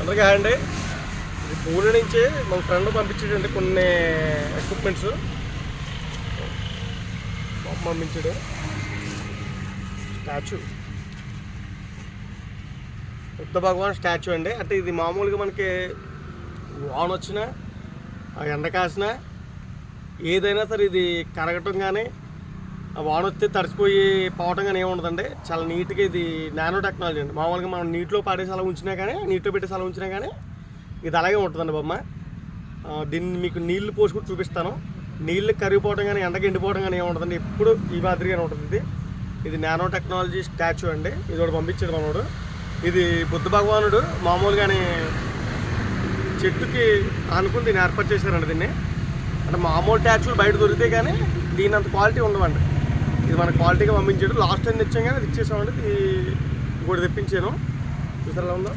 అందరికీ హాయ్ అండి. ఇది పూణే నుంచి మా ఫ్రెండ్ పంపించాడండి కొన్ని ఎక్విప్మెంట్స్ పంపించాడు. స్టాచ్యూ బుద్ధ భగవాన్ స్టాచ్యూ అండి. అంటే ఇది మామూలుగా మనకి వాన వచ్చినా ఎండ కాసినా ఏదైనా సరే ఇది కరగటం కానీ వాన వస్తే తడిసిపోయి పోవటం కానీ ఏముండదండి. చాలా నీట్గా ఇది నానో టెక్నాలజీ అండి. మామూలుగా మనం నీటిలో పాడేసి అలా ఉంచినా కానీ నీటిలో పెట్టేసి అలా ఉంచినా కానీ ఇది అలాగే ఉంటుందండి బొమ్మ. దీన్ని మీకు నీళ్లు పోసుకుంటూ చూపిస్తాను. నీళ్ళు కరిగిపోవడం కానీ ఎండకి ఎండిపోవడం కానీ ఏముంటుందండి, ఎప్పుడు ఈ మాదిరిగానే ఉంటుంది. ఇది నానో టెక్నాలజీ స్టాచ్యూ అండి. ఇది ఒకటి పంపించాడు మనోడు. ఇది బుద్ధ భగవానుడు మామూలుగానే చెట్టుకి అనుకుని దీన్ని ఏర్పాటు చేశారండి. దీన్ని అంటే మామూలు స్టాచ్యూలు బయట దొరికితే కానీ దీని అంత క్వాలిటీ ఉండవండి. ఇది మన క్వాలిటీగా పంపించాడు. లాస్ట్ టైం తెచ్చాం కానీ అది ఇచ్చేసామండి. ఇంకోటి తెప్పించాను. చూసారా ఎలా ఉందో.